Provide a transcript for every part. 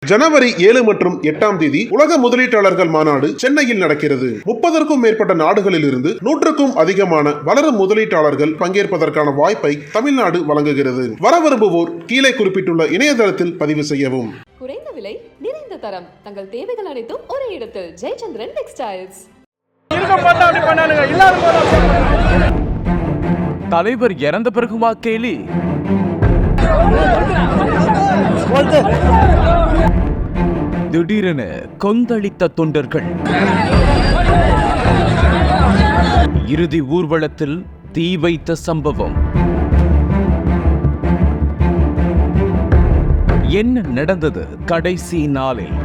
ஜனவரி 7 மற்றும் 8ஆம் தேதி உலக முதலீட்டாளர்கள் மாநாடு சென்னையில் நடக்கிறது. 30க்கும் மேற்பட்ட நாடுகளில் இருந்து 100க்கும் அதிகமான வளரும் முதலீட்டாளர்கள் பங்கேற்பதற்கான வாய்ப்பை தமிழ்நாடு வழங்குகிறது. வர விரும்புவோர் கீழே குறிப்பிட்டுள்ள இணையதளத்தில் பதிவு செய்யவும். குறைந்த விலை, நிறைந்த தரம், தங்கள் தேவைகள் அனைத்தும் ஒரே இடத்தில். ஜெயச்சந்திரன் டெக்ஸ்டைல்ஸ். தலைவர் இறந்த பிறகுமா கேலி? திடீரென கொந்தளித்த தொண்டர்கள். இறுதி ஊர்வலத்தில் தீ வைத்த சம்பவம். என்ன நடந்தது கடைசி நாளில்?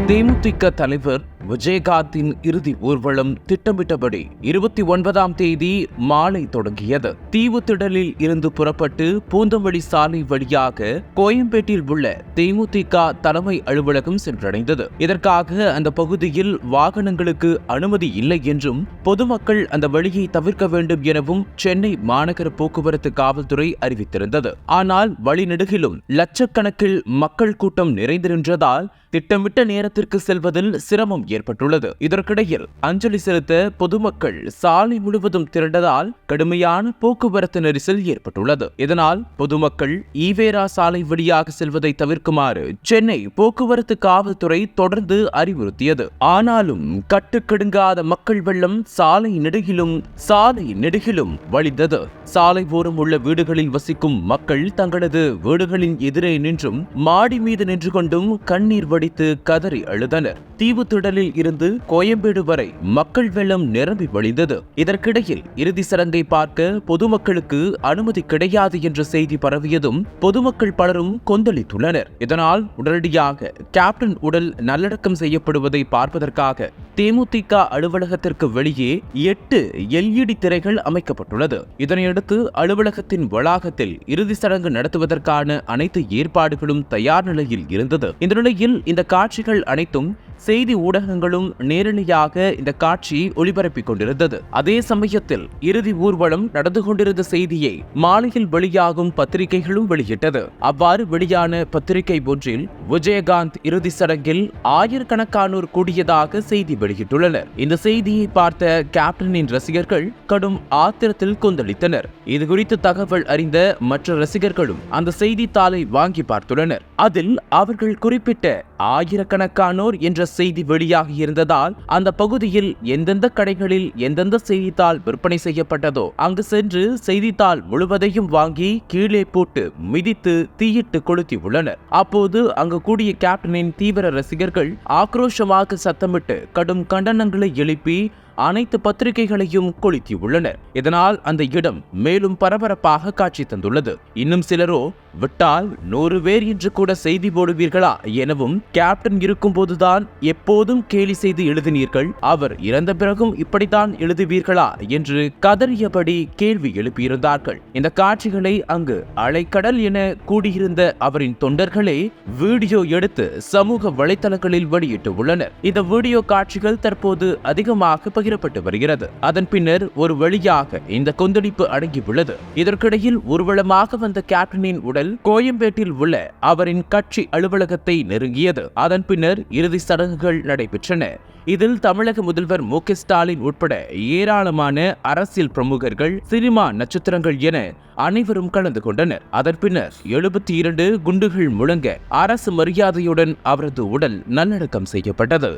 தேமுதிக தலைவர் விஜயகாந்தின் இறுதி ஊர்வலம் திட்டமிட்டபடி 29ஆம் தேதி மாலை தொடங்கியது. தீவுத்திடலில் இருந்து புறப்பட்டு பூந்தமல்லி சாலை வழியாக கோயம்பேட்டில் உள்ள தேமுதிக தலைமை அலுவலகம் சென்றடைந்தது. இதற்காக அந்த பகுதியில் வாகனங்களுக்கு அனுமதி இல்லை என்றும் பொதுமக்கள் அந்த வழியை தவிர்க்க வேண்டும் எனவும் சென்னை மாநகர போக்குவரத்து காவல்துறை அறிவித்திருந்தது. ஆனால் வழிநெடுகிலும் லட்சக்கணக்கில் மக்கள் கூட்டம் நிறைந்து நின்றதால் திட்டமிட்ட நேரத்திற்கு செல்வதில் சிரமம் ஏற்பட்டுள்ளது. இதற்கிடையில் அஞ்சலி செலுத்த பொதுமக்கள் சாலை முழுவதும் திரண்டதால் கடுமையான போக்குவரத்து நெரிசல் ஏற்பட்டுள்ளது. இதனால் பொதுமக்கள் ஈவேரா சாலை வழியாக செல்வதை தவிர்க்குமாறு சென்னை போக்குவரத்து காவல்துறை தொடர்ந்து அறிவுறுத்தியது. ஆனாலும் கட்டுக்கடுங்காத மக்கள் வெள்ளம் சாலை நெடுகிலும் வழிந்தது. சாலை ஓரம் உள்ள வீடுகளில் வசிக்கும் மக்கள் தங்களது வீடுகளின் எதிரே நின்றும் மாடி மீது நின்று கொண்டும் கண்ணீர் வடித்து கதறி அழுதனர். தீவுத்திடலில் இருந்து கோயம்பேடு வரை மக்கள் வெள்ளம் நிரம்பி வழிந்தது. இதற்கிடையில் இறுதி சடங்கை பார்க்க பொதுமக்களுக்கு அனுமதி கிடையாது என்ற செய்தி பரவியதும் பொதுமக்கள் பலரும் கொந்தளித்துள்ளனர். இதனால் உடனடியாக கேப்டன் உடல் நல்லடக்கம் செய்யப்படுவதை பார்ப்பதற்காக தேமுதிக அலுவலகத்திற்கு வெளியே 8 LED திரைகள் அமைக்கப்பட்டுள்ளது. இதனையடுத்து அலுவலகத்தின் வளாகத்தில் இறுதி சடங்கு நடத்துவதற்கான அனைத்து ஏற்பாடுகளும் தயார் நிலையில் இருந்தது. இந்த நிலையில் இந்த காட்சிகள் அனைத்தும் செய்தி ஊடகங்களும் நேரடியாக இந்த காட்சி ஒளிபரப்பிக் கொண்டிருந்தது. அதே சமயத்தில் இறுதி ஊர்வலம் நடந்து கொண்டிருந்த செய்தியை மாலையில் வெளியாகும் பத்திரிகைகளும் வெளியிட்டது. அவ்வாறு வெளியான பத்திரிகை ஒன்றில் விஜயகாந்த் இறுதி சடங்கில் ஆயிரக்கணக்கானோர் கூடியதாக செய்தி வெளியிட்டுள்ளனர். இந்த செய்தியை பார்த்த கேப்டனின் ரசிகர்கள் கடும் ஆத்திரத்தில் கொந்தளித்தனர். இதுகுறித்து தகவல் அறிந்த மற்ற ரசிகர்களும் அந்த செய்தித்தாளை வாங்கி பார்த்துள்ளனர். அதில் அவர்கள் குறிப்பிட்ட ஆயிரக்கணக்கானோர் என்ற செய்தி வெளியாகி இருந்ததால் அந்த பகுதியில் எந்தெந்த கடைகளில் எந்தெந்த செய்தித்தாள் விற்பனை செய்யப்பட்டதோ அங்கு சென்று செய்தித்தாள் முழுவதையும் வாங்கி கீழே போட்டு மிதித்து தீயிட்டு கொளுத்தி உள்ளனர். அப்போது அங்கு கூடிய கேப்டனின் தீவிர ரசிகர்கள் ஆக்ரோஷமாக சத்தமிட்டு கடும் கண்டனங்களை எழுப்பி அனைத்து பத்திரிகைகளையும் கொளுத்தியுள்ளனர். இதனால் அந்த இடம் மேலும் பரபரப்பாக காட்சி தந்துள்ளது. இன்னும் சிலரோ விட்டால் 100 பேர் என்று கூட செய்தி போடுவீர்களா எனவும், கேப்டன் இருக்கும் போதுதான் எப்போதும் கேலி செய்து எழுதினீர்கள், அவர் இறந்த பிறகும் இப்படித்தான் எழுதுவீர்களா என்று கதறியபடி கேள்வி எழுப்பியிருந்தார்கள். இந்த காட்சிகளை அங்கு அலைக்கடல் என கூடியிருந்த அவரின் தொண்டர்களே வீடியோ எடுத்து சமூக வலைதளங்களில் வெளியிட்டு உள்ளனர். இந்த வீடியோ காட்சிகள் தற்போது அதிகமாக பகிரப்பட்டு வருகிறது. அதன் பின்னர் ஒரு வழியாக இந்த கொந்தளிப்பு அடங்கியுள்ளது. இதற்கிடையில் ஊர்வலமாக வந்த கேப்டனின் உடல் கோயம்பேட்டில் உள்ள அவரின் கட்சி அலுவலகத்தை நெருங்கியது. அதன் பின்னர் இறுதி சடங்குகள் நடைபெற்றன. இதில் தமிழக முதல்வர் மு.க. ஸ்டாலின் உட்பட ஏராளமான அரசியல் பிரமுகர்கள், சினிமா நட்சத்திரங்கள் என அனைவரும் கலந்து கொண்டனர். அதன் பின்னர் 72 குண்டுகள் முழங்க அரசு மரியாதையுடன் அவரது உடல் நல்லடக்கம் செய்யப்பட்டது.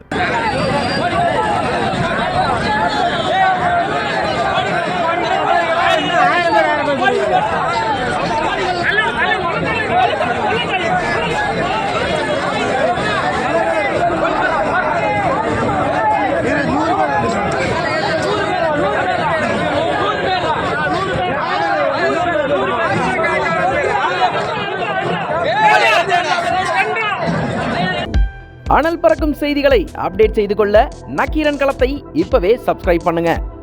அனல் பறக்கும் செய்திகளை அப்டேட் செய்து கொள்ள நக்கீரன் களத்தை இப்பவே சப்ஸ்கிரைப் பண்ணுங்க.